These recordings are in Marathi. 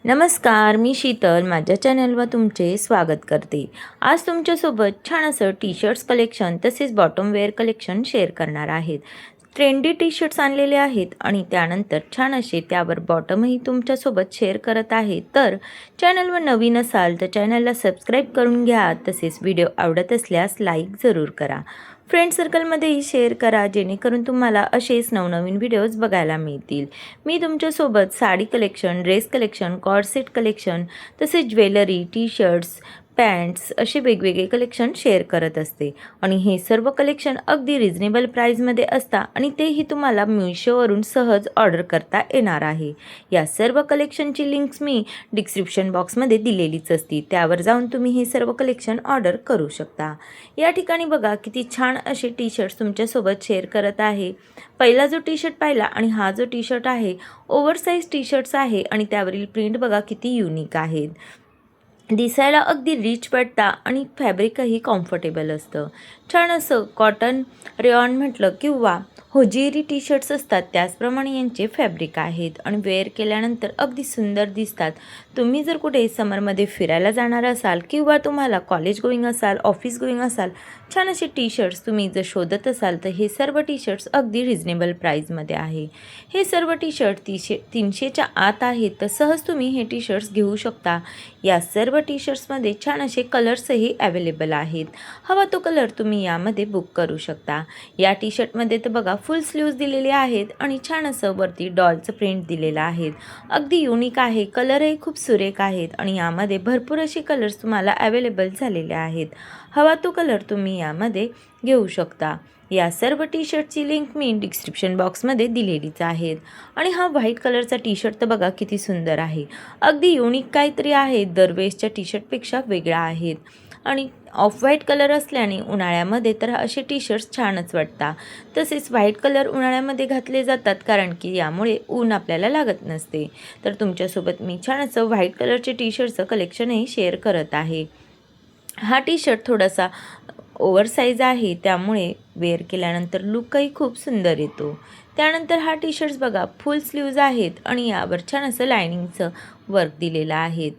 नमस्कार, मी शीतल माझ्या चॅनलवर तुमचे स्वागत करते। आज तुमच्यासोबत छान असं टी शर्ट्स कलेक्शन तसेच बॉटम वेअर कलेक्शन शेअर करणार आहेत। ट्रेंडी टी शर्ट्स आणलेले आहेत आणि त्यानंतर छान असे त्यावर बॉटमही तुमच्यासोबत शेअर करत आहे। तर चॅनलवर नवीन असाल तर चॅनलला सबस्क्राईब करून घ्या, तसेच व्हिडिओ आवडत असल्यास लाईक जरूर करा। फ्रेंड सर्कलमध्येही शेअर करा, जेणेकरून तुम्हाला असेच नवनवीन व्हिडिओज बघायला मिळतील। मी तुमच्यासोबत sari collection, dress collection, cord set collection तसेच ज्वेलरी, टी शर्ट्स, पॅन्ट्स असे वेगवेगळे कलेक्शन शेअर करत असते आणि हे सर्व कलेक्शन अगदी रिजनेबल प्राईजमध्ये असतात आणि तेही तुम्हाला मिशोवरून सहज ऑर्डर करता येणार आहे। या सर्व कलेक्शनची लिंक्स मी डिस्क्रिप्शन बॉक्समध्ये दिलेलीच असते, त्यावर जाऊन तुम्ही हे सर्व कलेक्शन ऑर्डर करू शकता। या ठिकाणी बघा किती छान असे टी शर्ट्स तुमच्यासोबत शेअर करत आहे। पहिला जो टी शर्ट पाहिला आणि हा जो टी शर्ट आहे ओव्हरसाइज टी शर्ट्स आहे आणि त्यावरील प्रिंट बघा किती युनिक आहेत। दिसायला अगदी रिच वाटता आणि फॅब्रिकही कम्फर्टेबल असतं। छान असं कॉटन रेयॉन म्हटलं किंवा होजिरी टी शर्ट्स असतात त्याचप्रमाणे यांचे फॅब्रिक आहेत आणि वेअर केल्यानंतर अगदी सुंदर दिसतात। तुम्ही जर कुठे समरमध्ये फिरायला जाणार असाल किंवा तुम्हाला कॉलेज गोईंग असाल, ऑफिस गोईंग असाल, छान असे टी शर्ट्स तुम्ही जर शोधत असाल तर हे सर्व टी शर्ट्स अगदी रिजनेबल प्राईजमध्ये आहे। हे सर्व टी शर्ट 300च्या आत आहेत, तर सहज तुम्ही हे टी शर्ट्स घेऊ शकता। या सर्व टी शर्ट्समध्ये छान असे कलर्सही अवेलेबल आहेत। हवा तो कलर तुम्ही यामध्ये बुक करू शकता। या टी शर्टमध्ये तर बघा फुल स्लीव्ज दिलेले आहेत आणि छान असं वरती डॉलचं प्रिंट दिलेलं आहे। अगदी युनिक आहे, कलरही खूप सुरेख आहेत आणि यामध्ये भरपूर असे कलर्स तुम्हाला अवेलेबल झालेले आहेत। हवा तो कलर तुम्ही यामध्ये घेऊ शकता। या सर्व टी शर्टची लिंक मी डिस्क्रिप्शन बॉक्समध्ये दिलेलीच आहेत। आणि हा व्हाईट कलरचा टी शर्ट तर बघा किती सुंदर आहे, अगदी युनिक काहीतरी आहे, दरवेळेसच्या टी शर्टपेक्षा वेगळा आहेत आणि ऑफ व्हाईट कलर असल्याने उन्हाळ्यामध्ये तर असे टी शर्ट्स छानच वाटतात। तसेच व्हाईट कलर उन्हाळ्यामध्ये घातले जातात कारण की यामुळे ऊन आपल्याला लागत नसते। तर तुमच्यासोबत मी छान असं व्हाईट कलरचे टी शर्टचं कलेक्शनही शेअर करत आहे। हा टी शर्ट थोडासा ओव्हरसाइज आहे, त्यामुळे वेअर केल्यानंतर लुकही खूप सुंदर येतो। त्यानंतर हा टी शर्ट्स बघा फुल स्लीव्ज आहेत आणि यावर छान असं लायनिंगचं वर्क दिलेलं आहे।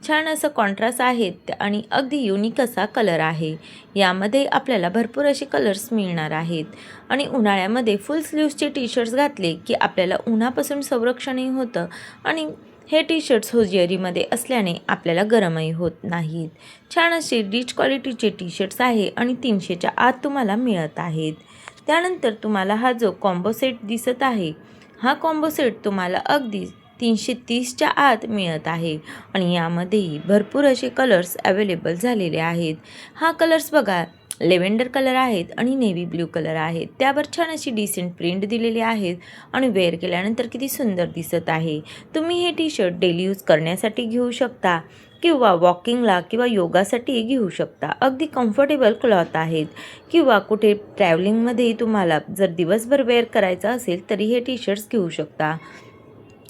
छान असं कॉन्ट्रास्ट आहेत आणि अगदी युनिक असा कलर आहे। यामध्ये आपल्याला भरपूर असे कलर्स मिळणार आहेत आणि उन्हाळ्यामध्ये फुल स्लीव्जचे टी शर्ट्स घातले की आपल्याला उन्हापासून संरक्षणही होतं आणि हे टी शर्ट्स होजियरीमध्ये असल्याने आपल्याला गरमही होत नाहीत। छान असे रिच क्वालिटीचे टी शर्ट्स आहे आणि 300च्या आत तुम्हाला मिळत आहेत। त्यानंतर तुम्हाला हा जो कॉम्बो सेट दिसत आहे, हा कॉम्बो सेट तुम्हाला अगदी 330च्या आत मिळत आहे आणि यामध्येही भरपूर असे कलर्स अवेलेबल झालेले आहेत। हा कलर्स बघा लेव्हेंडर कलर आहेत आणि नेव्ही ब्ल्यू कलर आहेत, त्यावर छान अशी डिसेंट प्रिंट दिलेली आहेत आणि वेअर केल्यानंतर किती सुंदर दिसत आहे। तुम्ही हे टी शर्ट डेली यूज करण्यासाठी घेऊ शकता किंवा वॉकिंगला किंवा योगासाठी घेऊ शकता। अगदी कम्फर्टेबल क्लॉथ आहेत किंवा कुठे ट्रॅव्हलिंगमध्येही तुम्हाला जर दिवसभर वेअर करायचं असेल तरी हे टी शर्ट्स घेऊ शकता।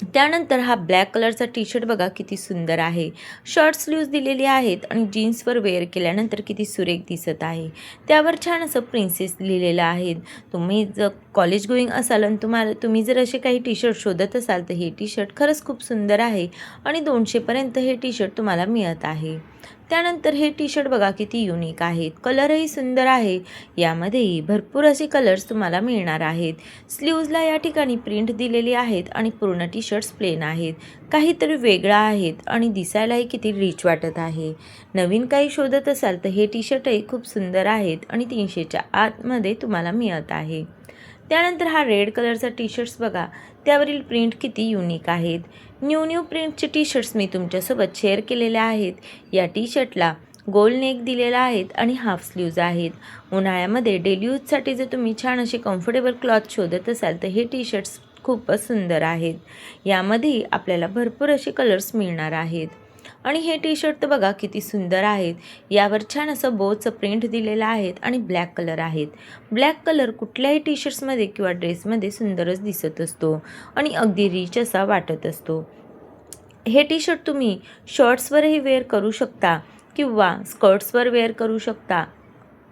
त्यानंतर हा ब्लॅक कलरचा टी शर्ट बघा किती सुंदर आहे, शॉर्ट स्लीव्ज दिलेली आहेत आणि जीन्सवर वेअर केल्यानंतर किती सुरेख दिसत आहे। त्यावर छान असं प्रिन्सेस लिहिलेलं आहे। तुम्ही जर कॉलेज गोईंग असाल आणि तुम्ही जर असे काही टी शर्ट शोधत असाल तर हे टी शर्ट खरंच खूप सुंदर आहे आणि 200पर्यंत हे टी शर्ट तुम्हाला मिळत आहे। त्यानंतर हे टी शर्ट बघा किती युनिक आहेत, कलरही सुंदर आहे। यामध्येही भरपूर असे कलर्स तुम्हाला मिळणार आहेत। स्लीव्जला या ठिकाणी प्रिंट दिलेली आहेत आणि पूर्ण टी शर्ट्स प्लेन आहेत, काहीतरी वेगळा आहेत आणि दिसायलाही किती रिच वाटत आहे। नवीन काही शोधत असाल तर हे टी शर्टही खूप सुंदर आहेत आणि 300च्या आतमध्ये तुम्हाला मिळत आहे। त्यानंतर हा रेड कलरचा टी शर्ट्स बघा, त्यावरील प्रिंट किती युनिक आहेत। न्यू प्रिंटचे टी शर्ट्स मी तुमच्यासोबत शेअर केलेले आहेत। या टी शर्टला गोल नेक दिलेला आहेत आणि हाफ स्लीव्ज आहेत। उन्हाळ्यामध्ये डेली यूजसाठी जर तुम्ही छान असे कम्फर्टेबल क्लॉथ शोधत असाल तर हे टी शर्ट्स खूपच सुंदर आहेत। यामध्ये आपल्याला भरपूर असे कलर्स मिळणार आहेत आणि हे टी शर्ट तर बघा किती सुंदर आहेत। यावर छान असं बोचं प्रिंट दिलेलं आहेत आणि ब्लॅक कलर आहेत। ब्लॅक कलर कुठल्याही टी शर्ट्समध्ये किंवा ड्रेसमध्ये सुंदरच दिसत असतो आणि अगदी रिच असा वाटत असतो। हे टी शर्ट तुम्ही शॉर्ट्सवरही वेअर करू शकता किंवा स्कर्ट्सवर वेअर करू शकता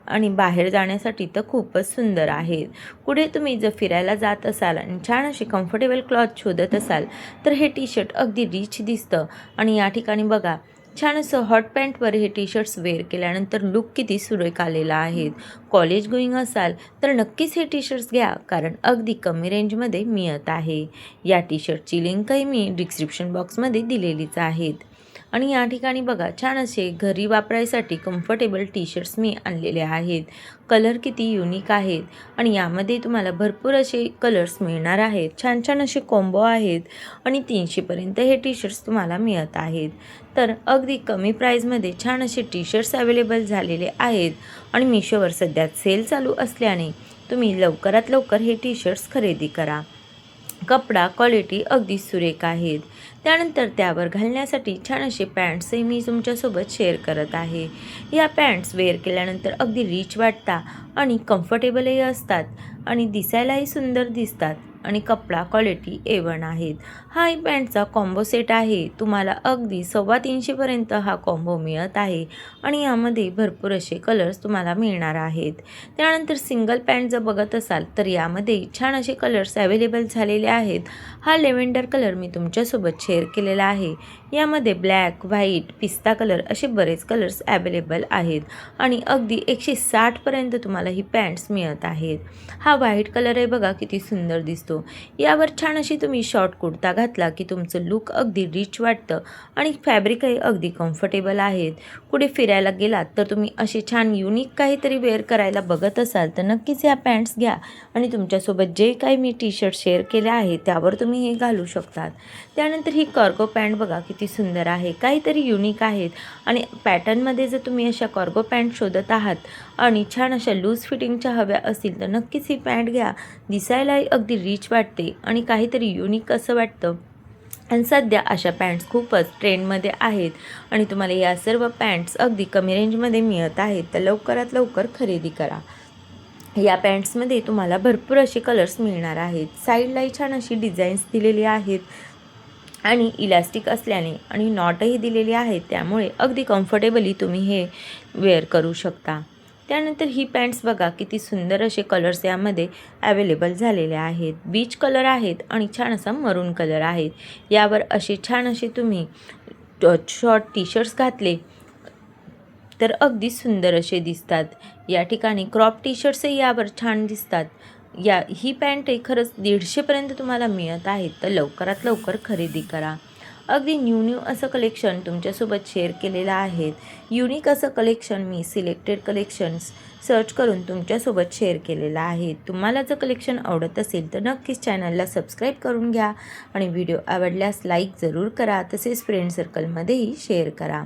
आणि बाहेर जाण्यासाठी तर खूपच सुंदर आहेत. पुढे तुम्ही जर फिरायला जात असाल आणि छान असे कम्फर्टेबल क्लॉथ शोधत असाल तर हे टी शर्ट अगदी रिच दिसतं. आणि या ठिकाणी बघा, छान असं हॉट पॅन्टवर हे टी शर्ट्स वेअर केल्यानंतर लुक किती सुरेख आलेला आहे. कॉलेज गोईंग असाल तर नक्कीच हे टी शर्ट्स घ्या, कारण अगदी कमी रेंजमध्ये मिळत आहे. या टी शर्टची लिंकही मी डिस्क्रिप्शन बॉक्समध्ये दिलेलीच आहेत. आणि या ठिकाणी बघा, छान असे घरी वापरायसाठी कम्फर्टेबल टी शर्ट्स मी आणलेले आहेत. कलर किती युनिक आहेत आणि यामध्ये तुम्हाला भरपूर असे कलर्स मिळणार आहेत. छान छान असे कॉम्बो आहेत आणि 300पर्यंत हे टी शर्ट्स तुम्हाला मिळत आहेत. तर अगदी कमी प्राईजमध्ये छान असे टी शर्ट्स अवेलेबल झालेले आहेत. आणि मिशोवर सध्या सेल चालू असल्याने तुम्ही लवकरात लवकर हे टी शर्ट्स खरेदी करा. कपडा क्वालिटी अगदी सुरेख आहेत. त्यानंतर त्यावर घालण्यासाठी छान असे पॅन्ट्सही मी तुमच्यासोबत शेअर करत आहे. या पॅन्ट्स वेअर केल्यानंतर अगदी रिच वाटतात आणि कम्फर्टेबलही असतात आणि दिसायलाही सुंदर दिसतात आणि कपडा क्वालिटी A1 आहेत. हा पॅन्टचा कॉम्बो सेट आहे. तुम्हाला अगदी 350पर्यंत हा कॉम्बो मिळत आहे आणि यामध्ये भरपूर असे कलर्स तुम्हाला मिळणार आहेत. त्यानंतर सिंगल पॅन्ट जर बघत असाल तर यामध्ये छान असे कलर्स अवेलेबल झालेले आहेत. हा लेव्हेंडर कलर मी तुमच्यासोबत शेअर केलेला आहे. यामध्ये ब्लॅक, व्हाईट, पिस्ता कलर असे बरेच कलर्स अवेलेबल आहेत आणि अगदी 160पर्यंत तुम्हाला ही पॅन्ट्स मिळत आहेत. हा व्हाईट कलर आहे बघा, किती सुंदर दिसतो. यावर छान अशी तुम्ही शॉर्ट कुर्ता घातला की तुमचं लुक अगदी रिच वाटतं आणि फॅब्रिकही अगदी कम्फर्टेबल आहेत. कुठे फिरायला गेलात तर तुम्ही असे छान युनिक काहीतरी वेअर करायला बघत असाल तर नक्कीच या पॅन्ट्स घ्या आणि तुमच्यासोबत जे काही मी टी शर्ट शेअर केले आहे त्यावर तुम्ही हे घालू शकतात. त्यानंतर ही कार्गो पॅन्ट बघा, किती सुंदर आहे, काहीतरी युनिक आहेत. आणि पॅटर्नमध्ये जर तुम्ही अशा कार्गो पॅन्ट शोधत आहात आणि छान अशा लूज फिटिंगच्या हव्या असतील तर नक्कीच ही पॅन्ट घ्या. दिसायलाही अगदी रिच वाटते आणि काहीतरी युनिक असं वाटतं. आणि सध्या अशा पॅन्ट्स खूपच ट्रेंडमध्ये आहेत आणि तुम्हाला या सर्व पॅन्ट्स अगदी कमी रेंजमध्ये मिळत आहेत. तर लवकरात लवकर खरेदी करा. या पॅन्ट्समध्ये तुम्हाला भरपूर असे कलर्स मिळणार आहेत. साईडलाही छान अशी डिझाईन्स दिलेली आहेत आणि इलास्टिक असल्याने आणि नॉटही दिलेली आहेत, त्यामुळे अगदी कम्फर्टेबली तुम्ही हे वेअर करू शकता. त्यानंतर ही पॅन्ट्स बघा, किती सुंदर असे कलर्स यामध्ये अवेलेबल झालेले आहेत. बीच कलर आहेत आणि छान असा मरून कलर आहेत. यावर असे छान असे तुम्ही शॉर्ट टी शर्ट्स घातले तर अगदी सुंदर असे दिसतात. या ठिकाणी क्रॉप टी शर्ट्सही यावर छान दिसतात. ही पॅन्टही खरंच 150पर्यंत तुम्हाला मिळत आहेत. तर लवकरात लवकर खरेदी करा. अगदी न्यू असं कलेक्शन तुमच्यासोबत शेअर केलेलं आहे. युनिक असं कलेक्शन मी सिलेक्टेड कलेक्शन्स सर्च करून तुमच्यासोबत शेअर केलेलं आहे. तुम्हाला जर कलेक्शन आवडत असेल तर नक्कीच चॅनलला सबस्क्राईब करून घ्या आणि व्हिडिओ आवडल्यास लाईक जरूर करा, तसेच फ्रेंड सर्कलमध्येही शेअर करा.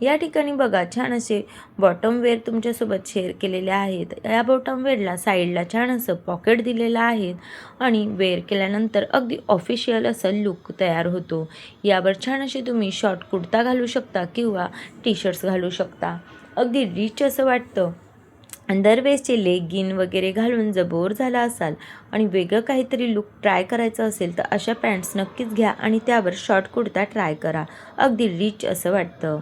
या ठिकाणी बघा, छान असे बॉटम वेअर तुमच्यासोबत शेअर केलेले आहेत. या बॉटम वेअरला साईडला छान असं पॉकेट दिलेलं आहे आणि वेअर केल्यानंतर अगदी ऑफिशियल असं लुक तयार होतो. यावर छान असे तुम्ही शॉर्ट कुर्ता घालू शकता किंवा टी शर्ट्स घालू शकता. अगदी रिच असं वाटतं. आणि दरवेळेसचे लेगिन वगैरे घालून जर बोर झाला असाल आणि वेगळं काहीतरी लुक ट्राय करायचं असेल तर अशा पॅन्ट्स नक्कीच घ्या आणि त्यावर शॉर्ट कुर्ता ट्राय करा. अगदी रिच असं वाटतं.